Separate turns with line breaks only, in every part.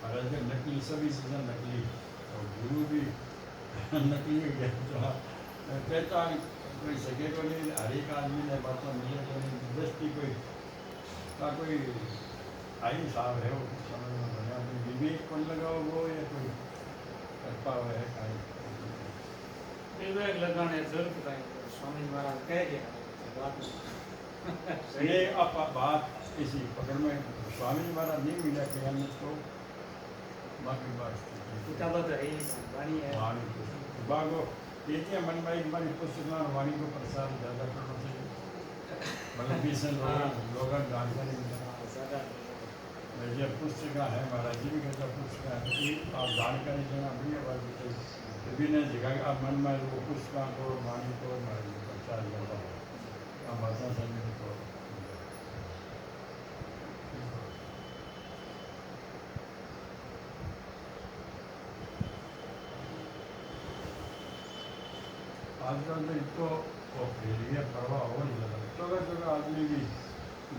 महाराज के नकली सभी चीज़ें नकली और गुरु भी नकली हो गया। तो पहचान कोई सके को नहीं, हर एक आदमी ने बातों मिले को नहीं, दृष्टि कोई आई साहब है वो कुछ समझ में बने अपनी विवेक कौन लगाओ वो या कोई करता हुआ है काई
विवेक लगाने जरूरत नहीं। स्वामी महाराज कह गया बात
ये अब बात इसी पकड़ में स्वामी महाराज नहीं मिला कि हमने तो बाकी बात
किताबत है वाणी है
वाणी को बागो ये मन में एक बार पुस्तक वाणी को प्रसार ज़्यादा करना चाहिए, मतलब बीसन लोग जानकारी
ज़्यादा
ये पुस्तक है महाराज जी भी कहता पुस्तक है आप जानकारी देना भी है विभिन्न जगह आप मन में वो पुस्तक को वाणी को महाराज जी प्रचार ज़्यादा है आप भाषा समझ को आजकल तो इनको वो फैलिए प्रभाव हो नहीं लगा जगह जगह आदमी भी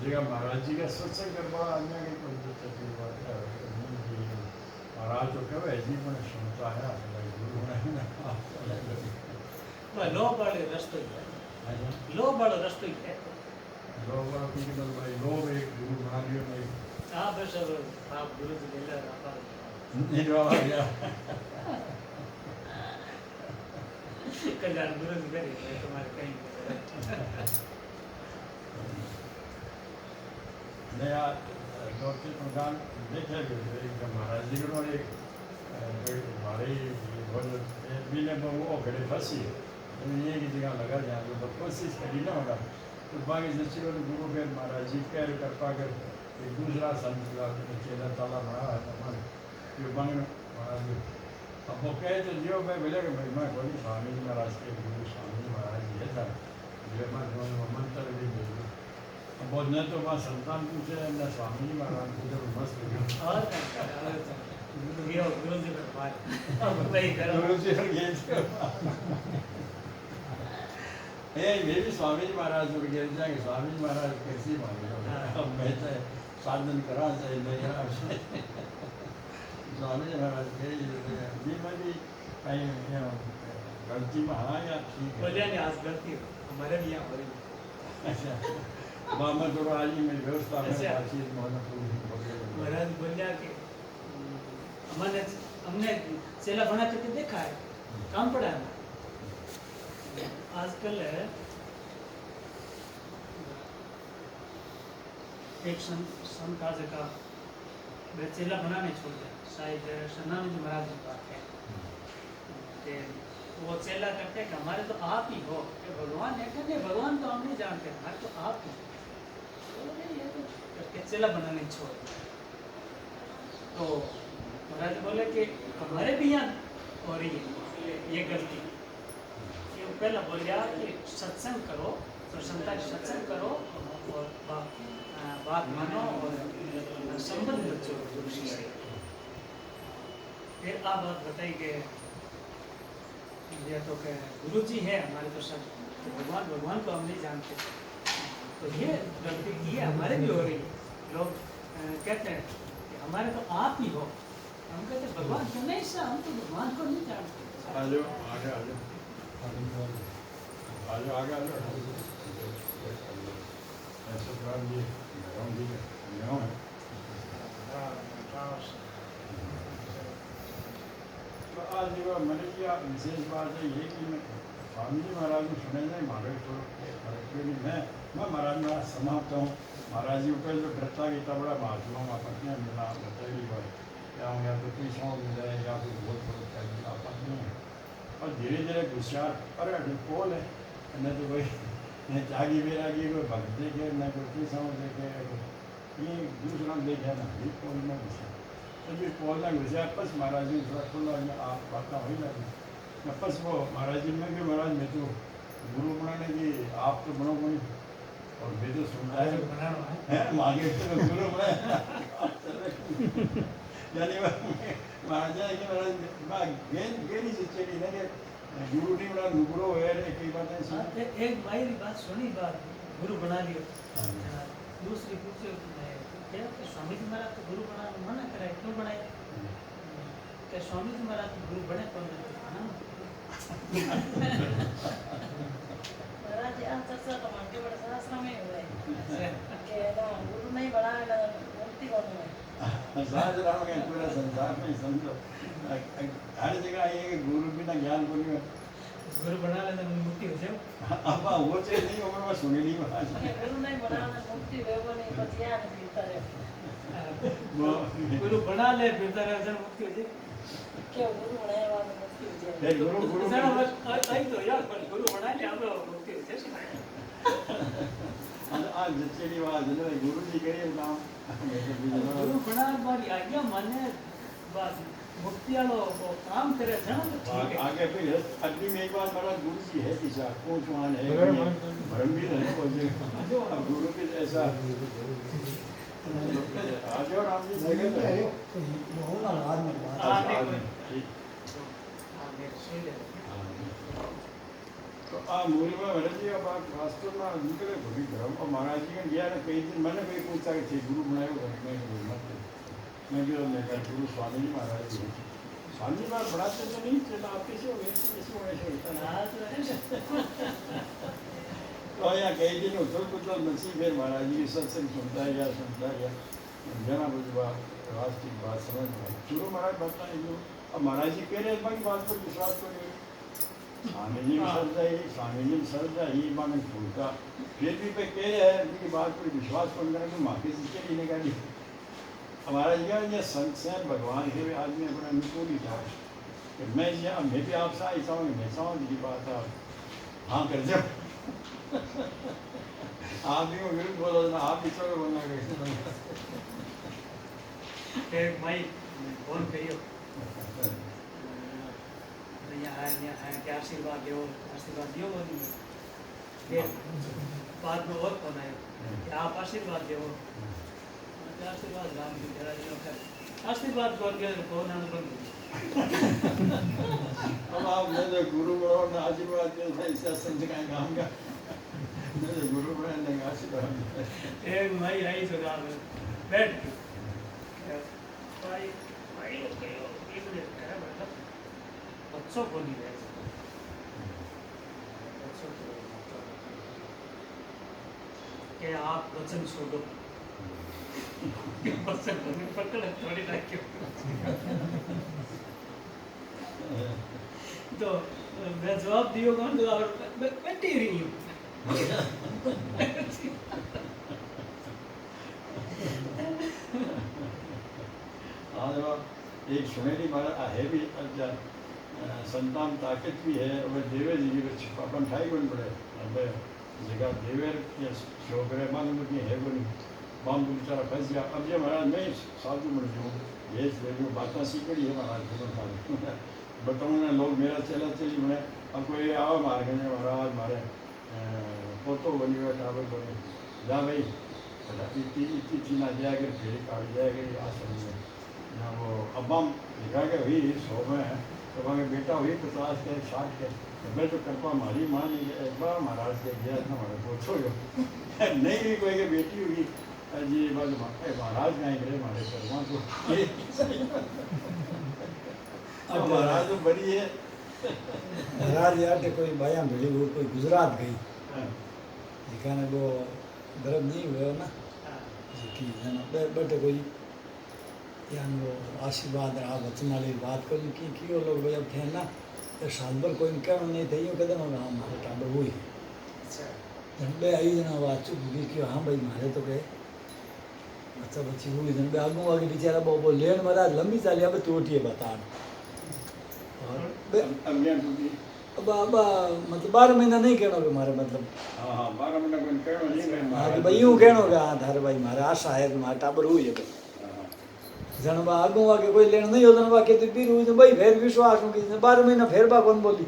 जगह महाराज जी का सत्संग करवा आदमी की कोई दिक्कत नहीं बात है महाराज तो कहे जी मैंने सुनता है गुरु ने
लो बड़े रस्तो है लो बड़ो रस्तो है
लोग भाई लोग एक गुरु बना लियो नहीं
हाँ बस अब आप गुरु जी ले रहा
नहीं रहा गया
कल्याण गुरु जी करेंगे तुम्हारे कहीं
नया डॉक्टर प्रधान देखे भी महाराज जी को हमारे महीने में वो घड़े फंसी ये की जगह लगा जाए तो कोशिश करी ना होगा तो बाकी जैसे गुरु फिर महाराज जी कह कृपा कर एक दूसरा संत चेला ताला बना है हमारे बंग महाराज जी अब वो कहे तो जियो मैं बोले कि भाई मैं बोली स्वामी जी महाराज के गुरु स्वामी महाराज जी है था जो मैं मंत्र भी दे दूँ अब वो न तो वहाँ संतान पूछे न स्वामी जी महाराज पूछे तो मस्त हो
गया गुरु जी पर वही करो
गुरु जी ये भी स्वामी जी महाराज को गिर जाएंगे स्वामी जी महाराज कैसी मांगे अब मैं तो साधन करा चाहिए नहीं स्वामी जी महाराज जी मैं भी कहीं गलती में हाँ या ठीक
बोलिया नहीं आज गलती हमारे भी यहाँ हो रही
अच्छा मामा तो आज ही मेरी व्यवस्था में बातचीत
महाराज बोलिया कि हमने चेला बना करके देखा है काम पड़ा है आजकल एक संत आज का वे चेला बनाने छोड़ दिया शायद सन्नानंद महाराज की बात है कि वो चेला करते कि हमारे तो आप ही हो कि भगवान है कि नहीं भगवान तो हम नहीं जानते हमारे तो आप ही तो करके चेला बनाने छोड़ दिया तो महाराज बोले कि हमारे भी यहाँ हो रही है ये गलती ये पहला बोलिया कि सत्संग करो प्रसन्नता से सत्संग करो और बात मानो और संबंध बच्चों गुरु से फिर आप बात बताई कि ये तो कि गुरु जी है हमारे तो सब तो भगवान को हम नहीं जानते तो ये गलती की है हमारे भी हो रही है लोग कहते हैं कि हमारे तो आप ही हो हम कहते हैं भगवान क्यों नहीं सर हम तो भगवान को नहीं जानते
आ जाओ आगे आ जाओ आगे आगे आ जाओ ऐसे प्लान ये गाँव है तो आज जो मैंने किया विशेष बात है ये कि मैं स्वामी जी महाराज को सुने जाए महाराज थोड़ा मैं महाराज में समाप्त हूँ महाराज जी ऊपर जो डरता कि इतना बड़ा महात्मा आपत्तियाँ मिला बताइए बात या तो कोई सौंप मिल जाए या फिर बहुत बहुत चाहिए आपत्ति है और धीरे धीरे होशियार अरे कौन है न तो कोई न जागी बेरागी कोई भक्त देखे न कोई सौंप देखे ये दूसरा देखे ना ये कौन में घुसा तो ये कौन ना घुसा बस महाराज जी थोड़ा खुला आप बात हो ही लगी न बस वो महाराज जी में कि महाराज मैं तो गुरु बनाने की आप तो बनो बनी और मैं तो सुनता है मांगे तो गुरु बनाए यानी महाराज जी महाराज गेनी से चली नहीं गुरु नहीं बना नुकरो है कई बात है
एक भाई की बात सुनी बात गुरु बना लियो दूसरी पूछे क्या स्वामी जी महाराज तो गुरु बनाने मना कराए क्यों बनाए કે સ્વામીજી મહારાજ ગુરુ બને તો
महाराज આ ચર્ચા તો માટે બડા શાસ્ત્રમાં હોય કે ના ગુરુ નહીં બનાવેલા મુક્તિ કોણ હોય
सहज राम के पूरा संसार में समझो हर जगह ये कि गुरु बिना ज्ञान को नहीं
ગુરુ બનાવે તો મુક્તિ હોય છે
अब वो चीज नहीं उम्र में सुनी नहीं बात
કે ગુરુ નહીં બનાવેલા મુક્તિ વેવની પછી આ નથી કરે
ગુરુ બના લે ભીતર જન મુક્તિ હોય છે
કે ગુરુ બનાવવાનું મુક્તિ
ये
છે
गुरु गुरु
જણ બસ આઈ તો યાર પણ ગુરુ બના લે આપણે મુક્તિ હોય છે
आज जच्चेली बात है ना गुरु जी करिए काम
ગુરુ બનાવવાની આજ્ઞા મને બસ મુક્તિ વાળો કામ કરે છે ને તો ઠીક है
आगे फिर अग्नि में एक बार महाराज गुरु जी है दिशा कोचवान है भ्रम भी नहीं पहुंचे अब गुरु के जैसा आज और राम जी जगह पे है
हाँ, देखो।
ठीक।
हाँ, मेरे सुन ले
तो आ मूल में महाराज जी अब आप वास्तव में निकले भूरी भ्रम और महाराज जी का गया ना कई दिन मैंने कोई पूछा कि थे गुरु बनाए हो मैं मत मैं भी मैं कहा गुरु स्वामी जी महाराज जी स्वामी जी महाराज पढ़ाते तो नहीं चला आप कैसे हो गए कैसे होने से होता ना
हाँ, तो है।
तो यहाँ कई दिन उथल पुथल मची फिर महाराज जी की सत्संग सुनता गया जना बड़ी बात राष्ट्रीय बात समझ में आई। शुरू महाराज बताए जो अब महाराज जी कह रहे हैं बात पर विश्वास करिए स्वामी जी में श्रद्धा स्वामी जी में श्रद्धा ही माने भूलता फिर भी पे कह रहे हैं उनकी बात पर विश्वास करने का माँ के सीखे लेने का नहीं हमारा ये संत से भगवान के भी आदमी अपने अनुकूल ही था कि मैं भी आपसे ऐसा हूँ मैं समझ की बात आप हाँ कर दो आप भी विरुद्ध बोलो ना आप भी चलो बोलना कैसे
फिर भाई फोन करियो यहाँ है क्या आशीर्वाद दियो बोली फिर बाद में और फोन आयो कि आप आशीर्वाद दो आशीर्वाद राम जी जरा जी का आशीर्वाद कर के फोन आने बंद
अब आप मैं जो गुरु बड़ो ना आशीर्वाद के ऐसा संत का काम का मैं जो गुरु बड़ा ने आशीर्वाद
एक भाई आई तो राम बैठ भाई भाई ओके ये मुझे क्या मतलब बच्चों को नहीं रहे बच्चों को कि आप वचन छोड़ो वचन पकड़ थोड़ी ना क्यों तो मैं जवाब दियो कौन तो और बैठी रही हूँ
आज एक सुनेली मारा है भी संतान ताकत भी है और देवे जी की अपन ठाई बन पड़े अब जगह देवेर के छोकरे मांग की है वो नहीं मांग बेचारा फंस गया अब ये महाराज मैं साधु बन जाऊँ ये जो बातें सीख रही है महाराज बताऊँ ना लोग मेरा चला चली मैं अब कोई आओ मार गए महाराज मारे पोतो बनी हुआ टावर बने जा भाई इतनी थी ना जाएगा फिर काट जाएगा आश्रम में ना वो अब्बा लिखा के हुई 100 में है तो वहाँ बेटा हुई 50 के 60 के मैं तो कृपा मारी मान एक बार महाराज के गया था हमारे पोतो जो नहीं हुई कोई के बेटी हुई जी बात महाराज कहीं गए हमारे कर्मा को अब महाराज तो बड़ी है
महाराज यार के कोई बाया मिली वो कोई गुजरात गई जिकाने वो गर्भ नहीं हुआ ना जिकी जना बटे कोई यानो आशीर्वाद आ वचन वाली बात करी की कियो लोग भाई अब थे ना तो साल भर कोई कहना नहीं थे यूँ कहते ना हमारे टाबर हुई जन आई जना बात चुप गई कि हाँ भाई मारे तो कहे अच्छा बच्ची हुई जन आगू आगे बेचारा वो लेन महाराज लंबी चाली अब टूटिए बता और अब मतलब 12 महीना नहीं कहना कि मारे मतलब
हाँ हाँ 12 महीना कोई कहना नहीं
हाँ कि भाई यूँ कहना कि हाँ थारे भाई मारे आशा है कि मारे टाबर हुई है जन बा आगू आगे कोई लेन नहीं होता बा के तो पीर हुई तो भाई फिर विश्वास हो गई 12 महीना फिर बा कौन बोली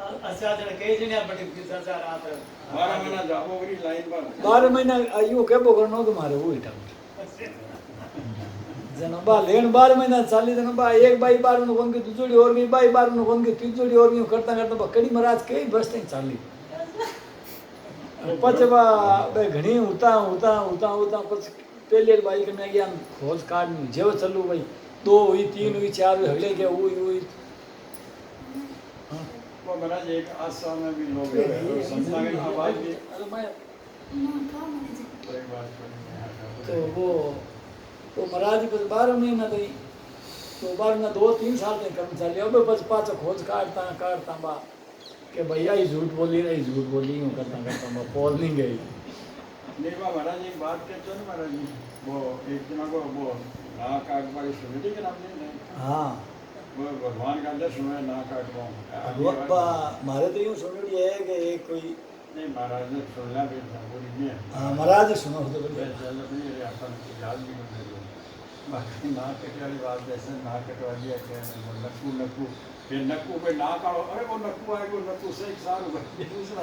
अच्छा जरा कई जने बड़ी चाचा रात
12 महीना जाबो वरी लाइन पर
12 महीना यूँ कहबो करनो कि मारे हुई टाबर जन बा लेन 12 महीना चाली जन बा एक बाई 12 नो कोन की दूसरी और गई बाई 12 नो कोन की तीसरी और गई करता करता बा कड़ी महाराज कई बसते चाली पछे बा बे घणी उता उता उता उता पछ पहले बाई के मैं गया खोज कार्ड में जेव चलू भाई 2 हुई 3 हुई 4 हुई हगले के हुई
वो महाराज एक आशा में भी लोग हैं, और संस्था की आवाज भी
अरे मैं
तो एक बात
तो वो महाराज बस 12 महीना गई तो 12 2-3 साल तक कम चले अब बस पाछो खोज काटता बा कि भैया ही झूठ बोली यूँ करता बा पोल नहीं गई
नहीं बा महाराज एक बात कहते हो ना महाराज जी, वो एक जना को वो ना काट वाली समिति के नाम नहीं
हाँ
वो भगवान का दर्शन हुआ ना काटवाऊँ
भगवत मारे तो यूँ सुन रही है कि एक कोई
नहीं महाराज ने सुनना भी था बोली नहीं है
हाँ महाराज सुनो तो बोलिए
चल अपनी अपन याद भी कर लो बाकी ना कटे वाली बात जैसे ना कटवा दिया क्या नक्कू फिर नक्कू पे ना काटो अरे वो नक्कू आए वो नक्कू से एक साल हुआ दूसरा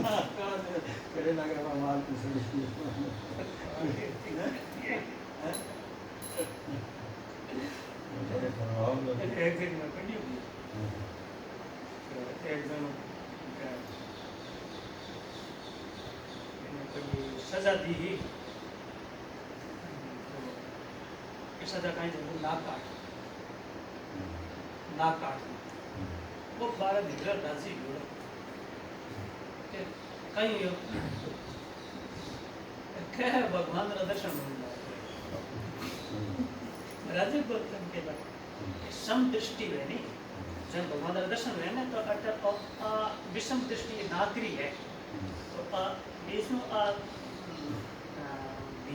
ना काट करे ना करे माल की
एग्जिट में पड़ी हुई एक जन सजा दी ही सजा कहीं जो नाक काट वो 12 निकल राजी हो कहीं क्या है भगवान का दर्शन राजी बोलते हैं के बाद सम दृष्टि है नहीं जब भगवान का दर्शन हुए ना तो अटक विषम दृष्टि नाकरी है तो इसमें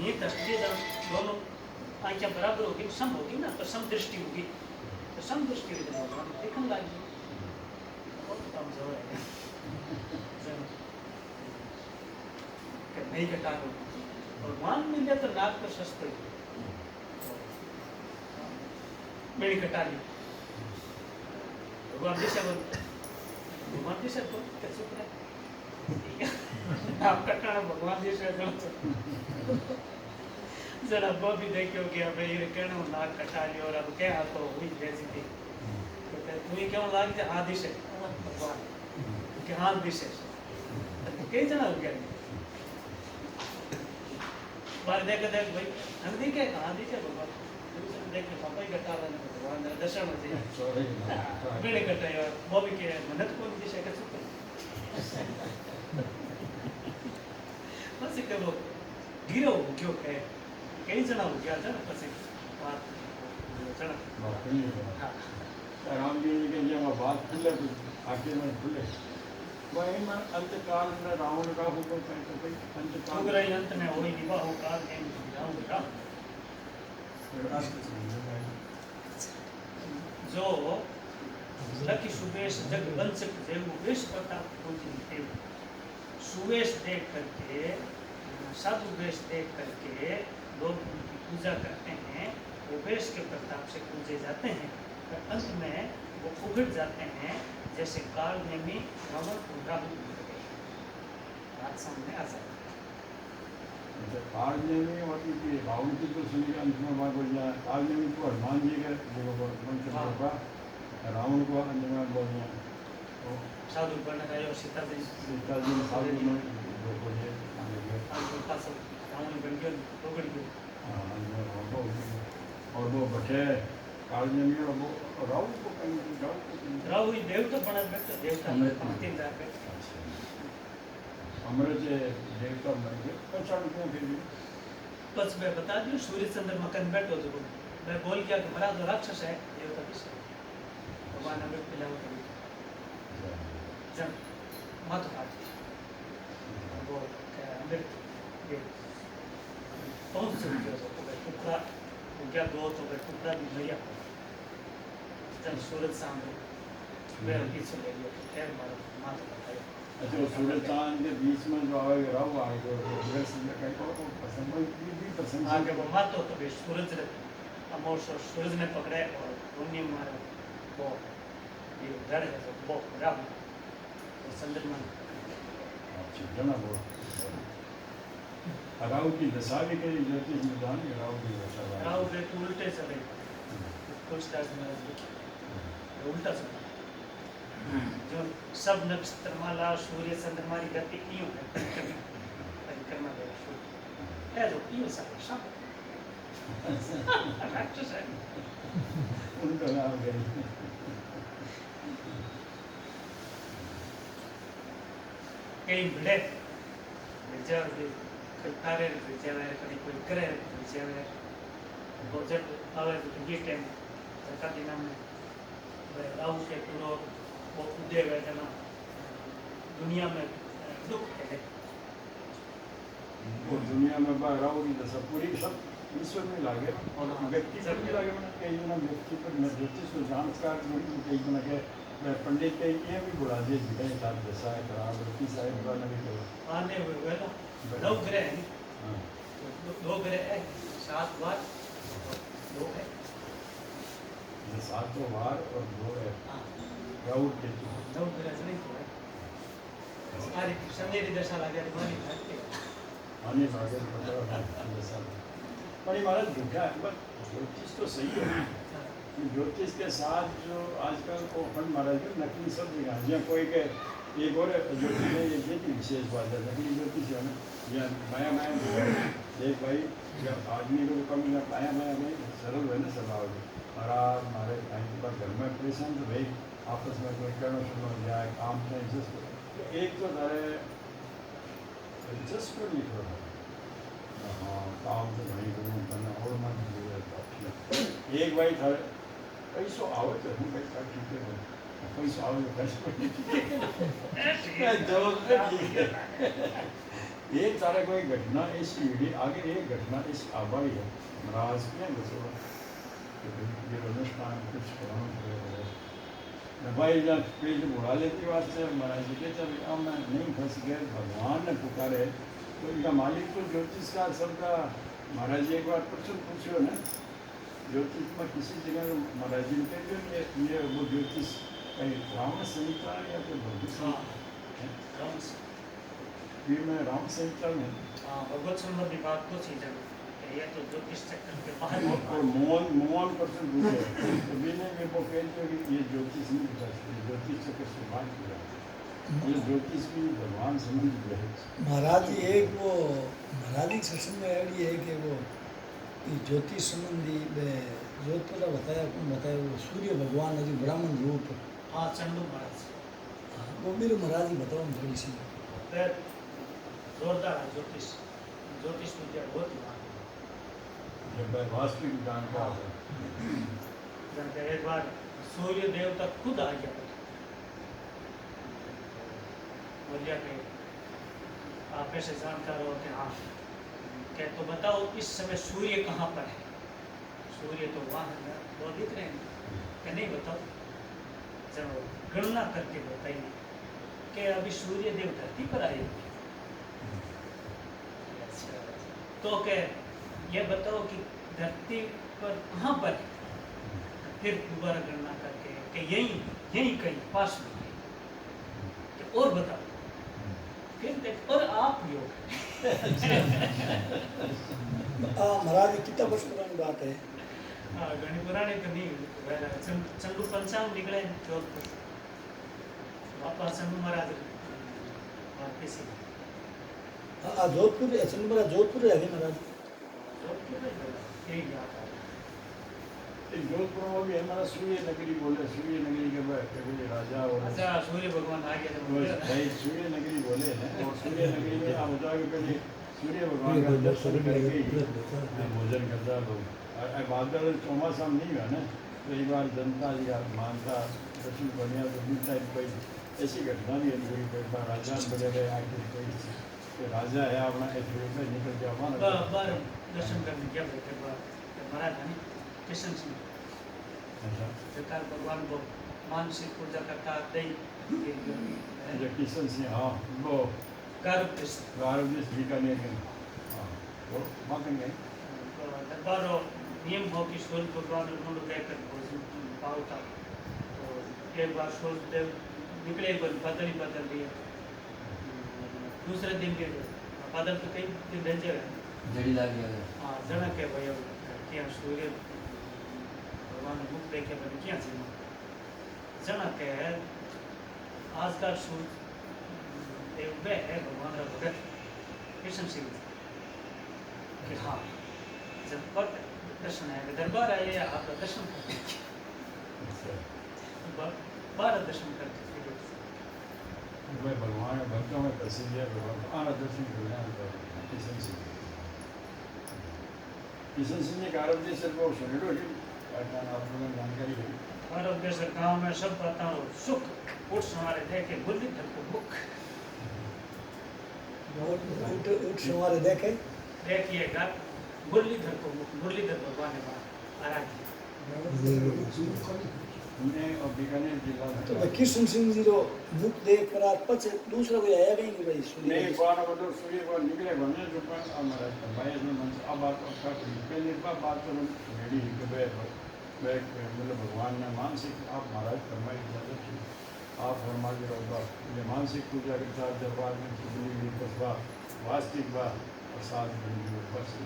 ये दृष्टि जब दोनों आंखें बराबर होगी सम होगी ना तो सम दृष्टि होगी तो सम दृष्टि हो जाए भगवान देखने लगी बहुत कमजोर है नहीं कटा हो भगवान मिल जाए तो नाक तो सस्ते मेरी कटा ली भगवान जी से भगवान जी से चुप रहे आप कटाना भगवान जी से जरा वो भी देखो कि अब ये कहना नाक कटा लियो और अब क्या तो हुई जैसी थी तो तुम्हें क्यों लाग जाए हाथ दिशे भगवान के हाथ दिशे कई जना हो गया बार देख भाई हम देखे हाथ दिशे भगवान देख के पापा ही कटा रहा है भगवान दर्शन होते मेरे कटा यार वो भी के मेहनत को दिशे का चुप बस के वो गिरो क्यों कहे कई जना हो गया था ना પછી बात जना
राम जी के लिए वो बात खुले आखिर में खुले वही में अंतकाल में रावण का हुक्म करते भाई अंतकाल
उग्र अंत में होई निभाओ काल में जाऊंगा जो लकी सुवेश जग वंशक जेव वेश प्रताप पूजी सुवेश देख करके साधु वेश देख करके लोग उनकी पूजा करते हैं वो वेश के प्रताप से पूजे जाते हैं तो अंत में वो उगड़ जाते हैं जैसे काल में भी रावण उगड़ा बात सामने आ जाती
काल में भी होती थी रावण की तो सुनी अंत में बात बोल जाए काल में भी तो हनुमान जी के देखो मंत्र होगा रावण को अंत में बोल जाए तो
साधु बन गए और सीता जी
सीता जी साधु में जो बोले
रावण बन गया उगड़ गया
और वो बचे काल में भी वो रावण को कहीं
राहु ही देवता बना बैठा देवता अंतिम जाके
अमृत देवता बन गए पहचान क्यों फिर भी
बस मैं बता दूं सूर्य चंद्र मकन बैठो तो मैं बोल गया कि हमारा जो राक्षस है देवता विषय भगवान अमृत पिलाओ कभी जब मत खाते वो अमृत पहुंच से टुकड़ा हो गया दो तो टुकड़ा भी भैया जब सूरज सामने मैं पीछे ले लिया खैर मारो माता बताया
अच्छा वो सूरज चांद के बीच में जो आएगा राहु आएगा वो कहीं को पसंद भी पसंद
आगे वो मातो तो भी सूरज अमोर सूरज ने पकड़े और पुण्य मारा वो ये डर है वो राहु और चंद्रमा
अच्छा जना वो राहु की दशा भी कई ज्योतिष में जान राहु की दशा
राहु के उल्टे चले कुछ दास में उल्टा चला जो सब नक्षत्र माला सूर्य चंद्रमा की गति क्यों है परिक्रमा है जो क्यों सब राक्षस है
उनका नाम गई
कई बड़े विचार भी करतारे विचार है कभी कोई करे विचार है प्रोजेक्ट आवे तो ये टाइम सरकार के नाम में राहु के पूरा वो उदय है ना दुनिया में दुख है
वो दुनिया में राहु की दशा पूरी सब ईश्वर में लागे और व्यक्ति पर भी लागे मैंने कई जना व्यक्ति पर मैं ज्योतिष को जानकार बड़ी कई जना के पंडित कई ये भी बुला दिए जिधर साथ दशा है खराब व्यक्ति साहब बुलाना भी करो
आने हुए हुए ना दो ग्रह हैं
हाँ
दो ग्रह है 7 बार दो है
ये 7 वार और 2 है
हाँ
राहु केतु
दो ग्रह से नहीं हुआ अरे संदेरी दशा लगे मानी भागते
आने भागे पता दशा पर ये महाराज झूठा है बस ज्योतिष तो सही है ज्योतिष के साथ जो आजकल को फंड महाराज के नकली सब जगह जहाँ कोई के एक और ज्योतिष है ये थी विशेष बात है नकली ज्योतिष है ना या माया माया देख भाई जब आदमी को कम ना पाया माया में सरल है ना स्वभाव महाराज हमारे टाइम के बाद घर में परेशान तो भाई आपस में कोई करना शुरू हो जाए काम से तो एक तो तारे दिलचस्प नहीं हो रहा हाँ काम तो नहीं करूँ करना और मन एक भाई था पैसो आवे तो हूँ भाई का ठीक है पैसो आवे तो पैसो एक तारा कोई घटना ऐसी हुई आगे एक घटना ऐसी आबाई है महाराज क्या बसो ये अनुष्ठान कुछ कराना पड़ेगा भाई जब पेज बुढ़ा लेती वास्ते महाराज जी कहते अब मैं नहीं फंस गए भगवान ने पुकारे तो इनका मालिक तो ज्योतिष का सबका महाराज जी एक बार प्रश्न पूछो ना ज्योतिष में किसी जगह महाराज जी ने कहते ये वो ज्योतिष कहीं रावण संहिता या फिर भगवत फिर मैं राम संहिता में
भगवत संबंधी बात को चीज ये तो ज्योतिष चक्र के बाहर
और मोहन प्रश्न पूछे तो मैंने मेरे को कहते कि ये ज्योतिष नहीं बता सकते ज्योतिष चक्र से बात किया ये ज्योतिष भी भगवान संबंधी है
महाराज जी एक वो महाराज जी सत्संग में एवड़ी है कि वो ज्योतिष संबंधी जोधपुर का बताया कौन बताया वो सूर्य भगवान है जो ब्राह्मण रूप
हाँ चंडू महाराज
वो मेरे महाराज जी बताओ थोड़ी सी
फिर जोरदार है ज्योतिष ज्योतिष विद्या बहुत ही
जब वास्तविक जानकार है
एक बार सूर्य देवता खुद आ गया बोलिया कि आप ऐसे जानकार हो कि हाँ क्या तो बताओ इस समय सूर्य कहाँ पर है सूर्य तो वहाँ है वो दिख रहे हैं क्या नहीं बताओ चलो गणना करके बताइए कि अभी सूर्य देव धरती पर आए तो क्या ये बताओ कि धरती पर कहाँ पर है फिर दोबारा गणना करके कि यही कहीं पास में है और बताओ फिर देख और आप योग
महाराज जी कितना वर्ष पुरानी बात है
घनी पुरानी तो नहीं चंदू पंचांग निकले जोधपुर बापा चंदू महाराज किसी
जोधपुर जोधपुर है महाराज
जोधपुर में भी हमारा सूर्य नगरी बोले सूर्य नगरी के बाद राजा और
अच्छा सूर्य भगवान आ गया
भाई सूर्य नगरी बोले हैं और सूर्य नगरी में आप बताओ कि पहले सूर्य भगवान का दर्शन करके भोजन करता लोग बादल चौमासा नहीं हुआ ना कई बार जनता या मानता दर्शन बढ़िया तो मिलता है कोई ऐसी घटना भी है कोई बार राजा वगैरह आके कोई राजा है अपना ऐसे निकल के
बार दर्शन करने क्या बैठे महाराज है कृष्ण सिंह सरकार भगवान को मानसिक पूजा करता
किशन सिंह हाँ वो
गारुदेश
बीकानेर में हाँ वो वहाँ गए
दरबार नियम हो कि सूर्य भगवान ढूंढ देकर भोजन पावता तो एक बार सूर्य देव निकले बदल ही बदल दिए दूसरे दिन के बादल तो कई दिन रह जाए
जड़ी लाग गया
हाँ जड़ा के भाई क्या सूर्य भगवान मुख देखे बने क्या चाहिए जना के आज का सूर्य देव में है भगवान का भगत कृष्ण सिंह कि हाँ जब पट दर्शन है दरबार आए आप दर्शन करते
अच्छा।
बारह दर्शन करते
मैं भगवान के भक्तों में प्रसिद्ध है भगवान दर्शन करना किशन सिंह ने कारब जी सर को सुनेलो जी आप लोगों ने जानकारी है
आरोग्य से गांव में सब बातों सुख पुरुष हमारे थे कि मुरलीधर को मुख
उठ सवारे देखे
देखिएगा मुरलीधर को मुख मुरलीधर भगवान ने आराध्य
उन्हें और बीकानेर जिला में
तो भाई कृष्ण सिंह जी रो मुख देख कर आप पछे दूसरा कोई आया नहीं कि भाई सुनिए
नहीं कौन मतलब सूर्य को निकले बने जो पर हमारा भाई ने मन अब बात का पहले बात तो रेडी के बैठ मतलब भगवान ने मानसिक आप महाराज फरमाई इजाजत की आप फरमा के रहोगा ये मानसिक पूजा के साथ दरबार में चुगली हुई कसबा वास्तविक बा और साथ बन बस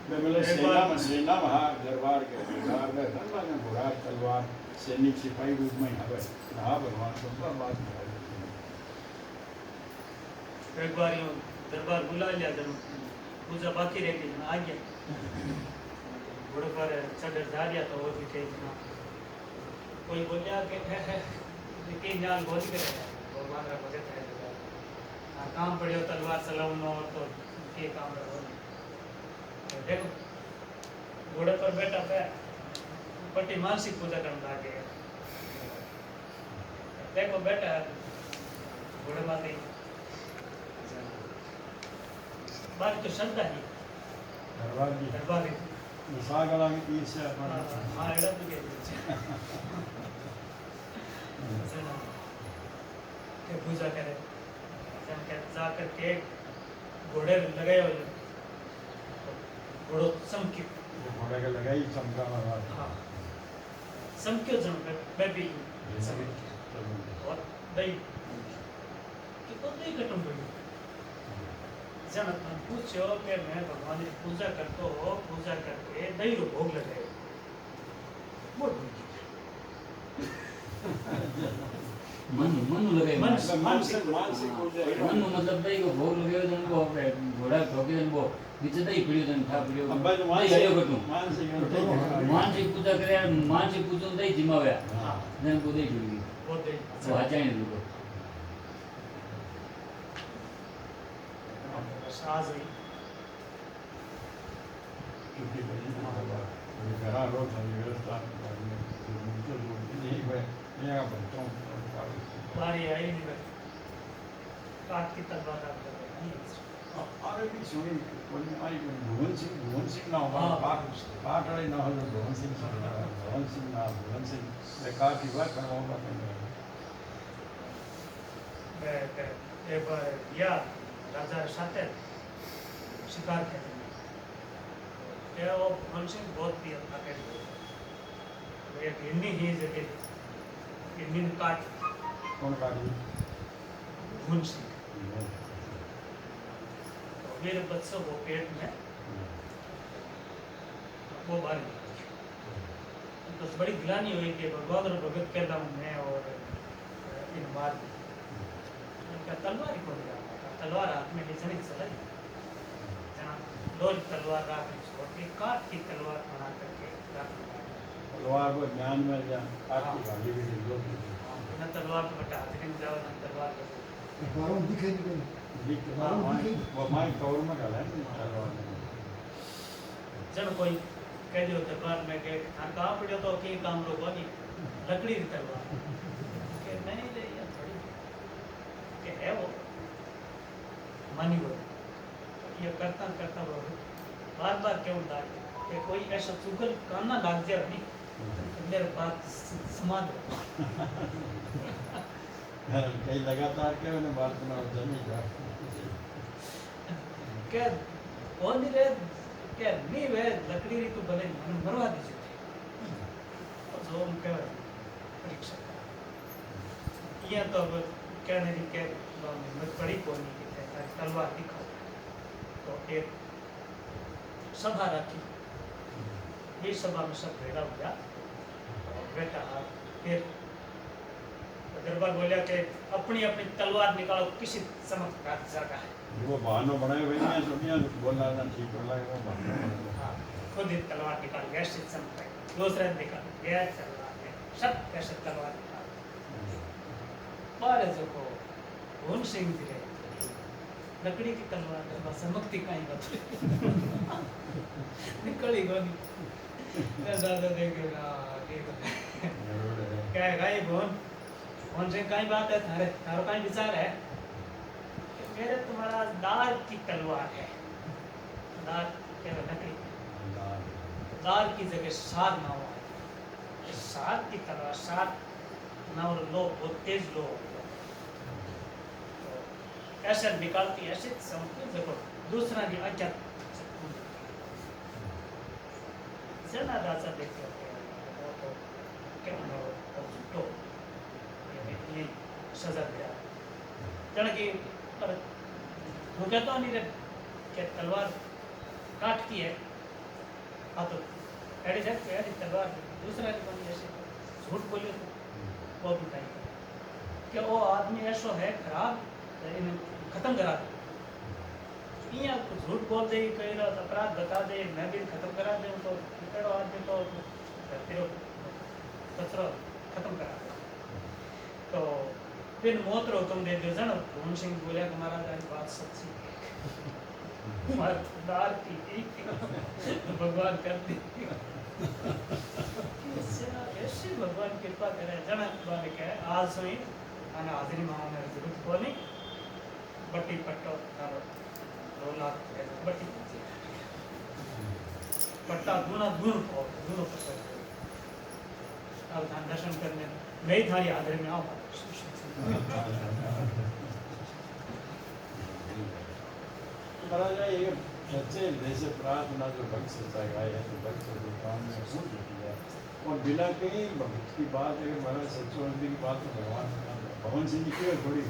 मैं मतलब सेना महा दरबार के दरबार में धर्म में घोड़ा तलवार सैनिक सिपाही रूप में हवे हाँ भगवान को बात
एक बार यूं दरबार बुला लिया जब पूजा बाकी रह गई आ गया घोड़े पर चढ़ जा रहा तो वो भी कहीं ना कोई बोलिया कि लेकिन जान बहुत करे भगवान का भगत है काम पड़े तलवार चलाऊनो तो ये काम रहो देखो घोड़े पर बैठा पे पट्टी मानसिक पूजा करने लगे देखो बेटा घोड़े माते बात तो श्रद्धा ही दरबार की
सागला की तीर से अपना
हाँ एड़ा तो के पूजा करे जब के जाकर के घोड़े लगाए हुए घोड़ो समक्यो
घोड़े का लगाई चमका मारा
हाँ समक्यो जन बेबी और दही कि तो दही कटम पड़ी जन पूछो कि मैं भगवान की पूजा करतो हो पूजा करके दही रो भोग लगाए बोल
मन लगाए
मानसिक पूजा
मन मतलब दही को भोग लगे तो उनको घोड़ा ठोके उनको नीचे दही पड़ी तो था पड़ी
अब भाई
दही हरियो कटू
मानसिक
मानसिक पूजा करे मानसिक पूजा दही जिमाव्या
हाँ
जन को दही जुड़ी
वो दही
वो आचार्य लोग
साज हुई
क्योंकि घरा रोज व्यवस्था यहाँ बनता हूँ
बारी आई नहीं बस काट की तलवार काट कर
अरे भी सुनी कोई आई भुवन सिंह ना हो
हाँ।
पाठ वाली ना हो तो भुवन सिंह बेकार की बात करवाऊंगा
एक बार या राजा साथे शिकार खेलने ये वो मनुष्य बहुत प्रिय था के एक हिंदी ही जगह हिंदी काट
कौन काटी
भून सिंह तो मेरे बच्चों को पेट में वो बार तो बड़ी गिलानी हुई कि भगवान और भगत के नाम में और इन मार क्या तलवार ही खोल गया तलवार हाथ में नीचे नहीं चला जहाँ लोल तलवार रात में छोड़ के काट की तलवार बना करके रात में
तलवार को ज्ञान में या काट की गाली भी लोग
न तलवार को बटा हाथ में जाओ न तलवार को
वो माई कौर में गला है तलवार
जब कोई कह दियो दरबार में के हाँ कहाँ पड़े तो के काम रोको नहीं लकड़ी की तलवार के नहीं ले या थोड़ी के है वो मानी वो ये करता करता वो बार बार क्यों डाल कि कोई ऐसा चुगल करना लाग जाए नहीं मेरे बात समाज
कई लगातार के उन्हें बात सुना जमी जा
क्या कौन नहीं रहे क्या नहीं वे लकड़ी री तो भले मन मरवा दीजिए और जो हम कह परीक्षा ये तो अब क्या नहीं क्या मैं पढ़ी कौन नहीं कहता तलवार दिखाओ तो एक सभा रखी ये सभा में सब भेड़ा हो गया बेटा फिर दरबार बोलिया कि अपनी अपनी तलवार निकालो किसी चमत्कार जगह है
वो बहानो बनाए हुए हैं तो क्या बोलना ना ठीक बोला है वो बहानो बनाए।
हाँ, खुद ही तलवार निकाल गया शीशम पे, दूसरा निकाल गया चल रहा है, सब कैसे तलवार निकाल बारे जो को भून सिंह जी रहे लकड़ी की तलवार है बस मुक्ति का ही बच निकली गोली दादा देखेगा क्या है भाई भून सिंह का ही बात है थारे थारो का ही विचार है कि मेरे तुम्हारा दार की तलवार है दार क्या लकड़ी दार की जगह सार ना हो सार की तरह सार ना और लो बहुत तेज लो तो ऐसे निकालती ऐसे समझते देखो दूसरा भी अजब जना राजा देखते हो तो क्या ना हो तो ये सजा दिया जन की पर वो कहता नहीं रे कि तलवार काट की है हाँ तो एडी साहब एडी तलवार दूसरा की बनी ऐसे झूठ बोले तो वो भी नहीं कि वो आदमी ऐसा है खराब तो इन्हें खत्म करा दे यहाँ कुछ झूठ बोल दे कहीं ना अपराध बता दे मैं भी खत्म करा दे तो करो आदमी तो तेरे कचरा खत्म करा दे तो फिर मौत रो तुम दे दो जन भून सिंह बोले कि महाराज आज बात सच्ची मर्दार की भगवान कर दी ऐसे भगवान कृपा करे जनक वाले कहे आज सोई आना हाजिरी माने जरूरत बोली बट्टी पट्टो तारो 2 लाख बट्टी पट्टा दूना दूर को दूर पट्टा अब धान दर्शन करने नहीं थारी हाजिरी में आओ
महाराज ये सच्चे जैसे प्रार्थना जो भक्त सच्चा गाय है तो भक्त जो काम में फूट जाती है और बिना कहीं भक्त की बात अगर महाराज सच्चोनंदी की बात तो भगवान सिंह जी की थोड़ी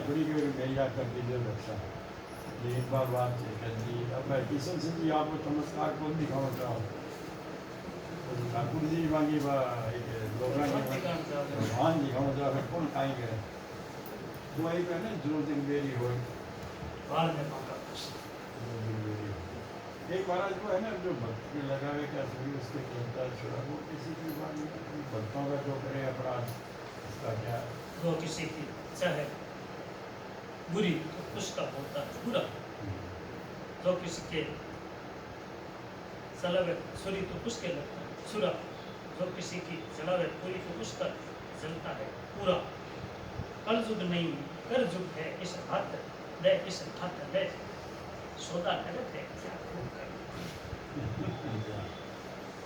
थोड़ी गैया कर दीजिए रक्षा ये एक बार बात कर दी अब मैं किशन सिंह जी आपको चमत्कार कौन दिखाना चाहो ठाकुर जी मांगी भगवान दिखाना चाहो कौन खाएंगे तो वही पे ना जो दिन बेरी हो
बाल में मांगा
एक महाराज को है ना जो भक्त में लगावे क्या सभी उसके करता छोड़ा वो किसी की बात नहीं भक्तों का जो करे अपराध उसका क्या
जो किसी की चाहे बुरी तो उसका होता है बुरा जो किसी के चलावे छुरी तो उसके लगता है छुरा जो किसी की चलावे पूरी तो उसका जलता है पूरा कलयुग नहीं करजुग है इस हाथ दे इस हाथ दे सौदा करते क्या खूब कर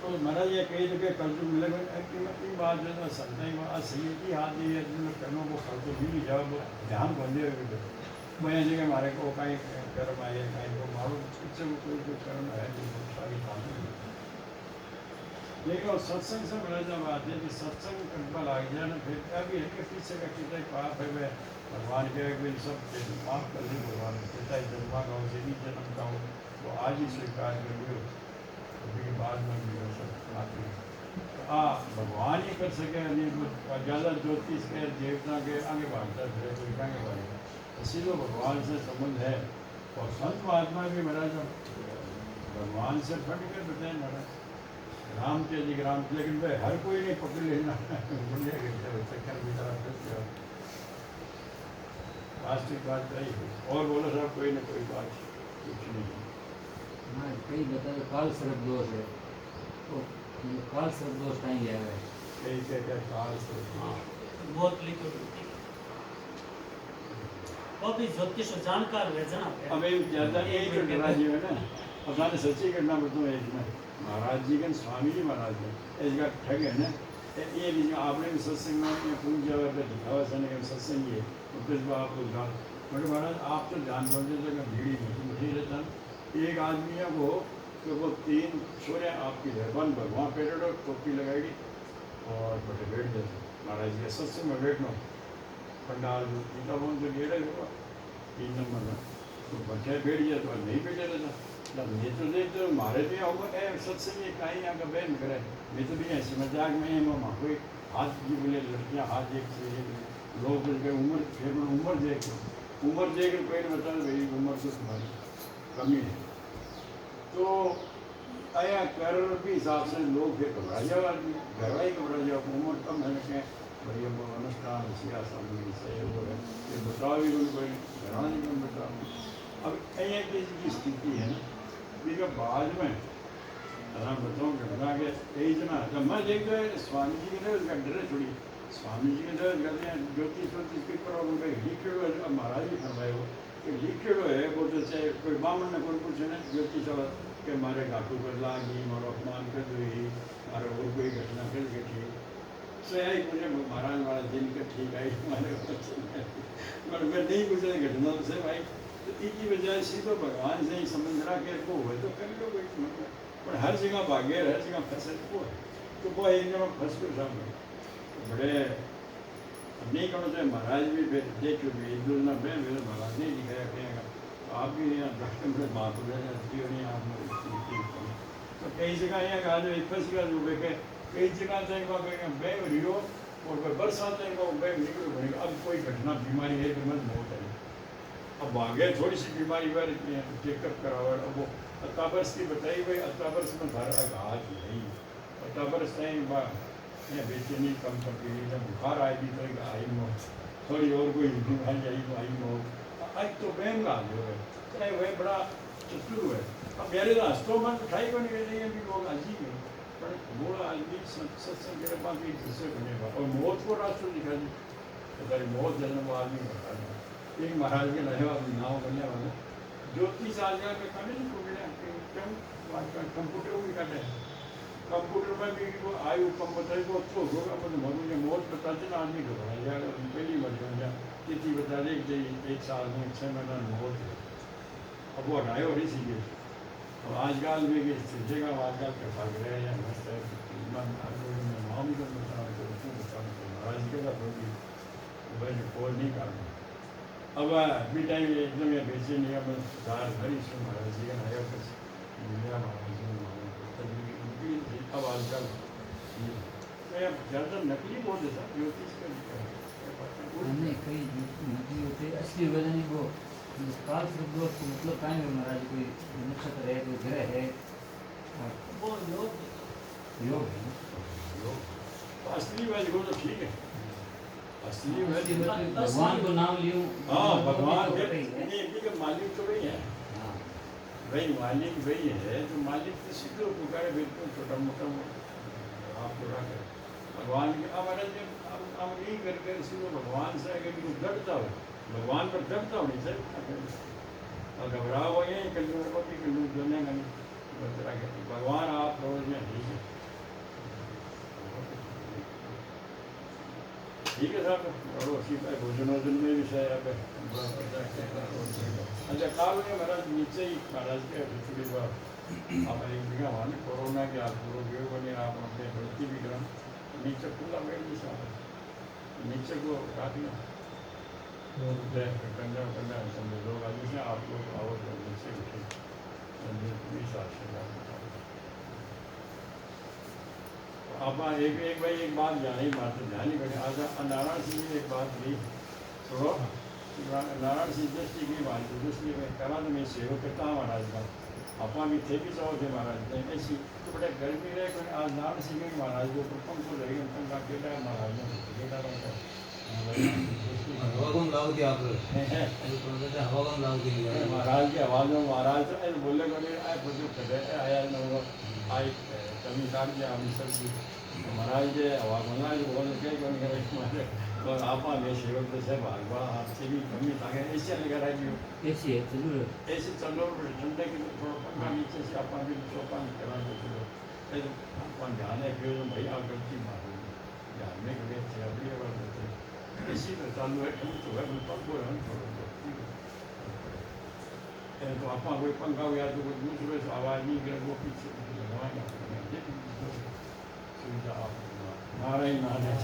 तो महाराज ये कई जगह कलयुग मिलेगा की बात जो है संताई बात सही की हाथ ये कर्मों को फल तो भी जाओ ध्यान बंदे हुए मैं जगह हमारे को कहीं कर्म आए कहीं को मारो उससे कोई जो कर्म है जो सारी बातें लेकिन और सत्संग से बड़ा जब आते हैं कि सत्संग करना लग जाए ना फिर क्या भी है कि पीछे का कितना पाप है वह भगवान के बिन सब माफ कर दी भगवान पिता ही जन्मा का हो सीधी जन्म का हो तो आज ही स्वीकार कर लियो तो फिर बाद में भी हो सब माफी भगवान ही कर सके ज़्यादा ज्योतिष के देवता के आगे भागता फिर कोई आगे भागेगा इसीलिए भगवान से संबंध है और संत महात्मा भी महाराज भगवान से फट कर बताए महाराज राम के जी राम लेकिन भाई हर कोई नहीं पकड़ लेना दुनिया के चक्कर की तरफ वास्तविक बात यही है और बोलो साहब कोई ना कोई बात कुछ नहीं
हाँ कई बताए काल सर्प दोष है तो काल सर्प दोष कहीं गया है
कई क्या काल से
बहुत लिखो वो भी ज्योतिष जानकार हुए जना
अब एक ज़्यादा यही जो डरा जी है ना अब मैंने सच्ची घटना बताऊँ एक में महाराज जी के स्वामी जी महाराज जी इसका ठग है ना ये आपने भी सत्संग में पूजा दिखावा सने के सत्संग ये फिर आप उदार बड़े महाराज आप तो जान पाते जगह भीड़ नहीं रहता एक आदमी है वो तो वो 3 छोरे आपकी वन भगवान पेड़ टोपी लगाएगी और बड़े बैठ जाते महाराज जी सत्संग में बैठना पंडाल गीता भवन तो गेड़े होगा 3 नंबर में तो बच्चे बैठ जाए तो नहीं बैठे रहता मैं तो देखते मारे भी होगा सत्संग ये कहीं यहाँ का बैन करे मैं तो भी ऐसे मजाक में वहाँ कोई हाथ जी बोले लड़कियाँ हाथ देख लोग उम्र फिर उम्र देख उम्र देकर कोई ने बताया भाई उम्र तो तुम्हारी कमी है, तो आया कर भी हिसाब से लोग फिर घबरा जाओ, आदमी घरवाई घबरा जाओ, उम्र कम है कि भाई अब अनुष्ठान सियासत से वो है, ये बताओ भी कोई घराना नहीं कम बताओ। अब ऐसा की स्थिति है ना, लेकिन बाद में अगर बताऊँ घटना के कई जना जब मैं देख गए स्वामी जी के लिए उसका डर है थोड़ी, स्वामी जी के लिए कहते हैं ज्योतिष ज्योतिष के पर उनका लिखे हुए अब महाराज भी फरमाए हो कि लिखे हुए है वो जैसे कोई बामन ने कोई पूछे ना ज्योतिष के मारे घाटू पर लागी मारो अपमान कर रही मारे और कोई घटना कर के ठीक से आई मुझे महाराज वाला दिन का ठीक आई हमारे पर मैं नहीं पूछे घटना से भाई, तो इसकी वजह से तो भगवान से ही समझ रहा कि वो हो तो कर लो कोई मतलब, पर हर जगह भागे हर जगह फंसे वो है, तो वो इन जगह फंस कर सामने बड़े नहीं करना चाहिए। महाराज भी फिर देख लो एक दो ना मैं मेरे महाराज नहीं दिखाया कहेगा आप भी यहाँ दर्शन से महापुर नहीं आप तो कई जगह यहाँ कहा जो फंस गया जो बेके कई जगह जाएगा बैग रियो और बरसात जाएगा बैग निकलो बनेगा। अब कोई घटना बीमारी है तो मत मौत है, अब भागे थोड़ी सी बीमारी बार चेकअप कराओ, अब वो 18 वर्ष की बताई हुई 18 वर्ष में भर आघात नहीं 18 वर्ष नहीं या बेचैनी कम कर गई, जब बुखार आएगी तो आई मौत, थोड़ी और कोई बीमारी आई तो आई मौत। आज तो बैम ला जो है चाहे वह बड़ा चतुर है। अब मेरे रास्तों में उठाई को नहीं गई अभी लोग अजीब है, पर बूढ़ा आदमी सत्संग के बाद भी दूसरे बनेगा और मौत को रास्ता दिखा दी तो भाई मौत जन्म वो आदमी बता दें। एक महाराज के नए वाले नाव बनने वाले ज्योतिष आ गया कि कभी नहीं को मिला क्यों कंप्यूटर भी कर रहे हैं, कंप्यूटर में भी वो आयु कम बताई वो तो होगा मतलब मुझे मौत बता देना आदमी घबरा जाएगा, पहली मर जाए तिथि बता दे कि एक साल में 6 महीना मौत है। अब वो हटाए हो रही सीखे और आजकल में जगह आजकल के भाग रहे हैं मस्त है नाम ही बताना महाराज के साथ होगी भाई खोल नहीं करना। अब अभी टाइम एकदम ये बेचे नहीं अब दार भरी से महाराज जी का नया कुछ मिला महाराज जी अब आजकल ज़्यादा नकली बहुत है सर ज्योतिष का
हमने कई नकली होते असली वजह नहीं वो काल शब्द मतलब कायम है महाराज कोई नक्षत्र है कोई ग्रह है
वो योग
योग है
योग असली बात वो तो ठीक है असली बात
भगवान को नाम लियो
हाँ भगवान
है
के मालिक तो वही है भाई मालिक वही है तो मालिक तो सीधे पुकारे बिल्कुल छोटा मोटा आप पूरा कर भगवान के हमारा जब हम यही करके सीधे भगवान से अगर कुछ डरता हो भगवान पर डरता हो नहीं सर और घबरा हुआ यही कर लूँ भी कर लूँ जमेगा नहीं भगवान आप रोज में ठीक है ठीक है साहब और उसी पर भोजन वोजन में भी शायद अच्छा काल में महाराज नीचे ही महाराज के थोड़ी बात आप एक जगह वहाँ में कोरोना के आप पूरा योग बने आप अपने बढ़ती भी ग्रहण नीचे खुला बैठ नहीं सकता नीचे को काटना कंधा कंधा समझ लोग आदमी से आप लोग आओ तो नीचे उठे आप एक भाई एक बात जानी बात ध्यान ही करें आज नारायण सिंह ने एक बात की सुनो नारायण सिंह दृष्टि की बात दृष्टि में करा तो मैं सेवा करता हूँ महाराज का अपना भी थे भी चाहो थे महाराज ऐसी तो बड़े गर्मी रहे कोई आज नारायण सिंह के महाराज को पंखो रहेगा पंखा केटा महाराज ने केटा रहता
हवागम लाओ दिया आप हवागम लाओ दिया
महाराज की आवाज़ में महाराज बोले को नहीं आए खुद आया आई कमी काट दिया हम सब की महाराज जी आवाज़ बना जो बोल के कौन करे हमारे और आप में सेवक तो से भागवा आपसे भी कमी ताकि ऐसे लगा रहा है
ऐसी है जरूर
ऐसे चलो ठंडे के थोड़ा पंखा नीचे से आप भी चौपान करा दो चलो ऐसे अपन ध्यान है कि भाई आप गलती मारो ध्यान में कभी अच्छी अभी बात इसी तो चालू है तुम तो है पंखो है तो आप कोई पंखा हुआ तो कोई दूसरे से आवाज़ नहीं करे वो पीछे सुविधा आप नारायण नारायण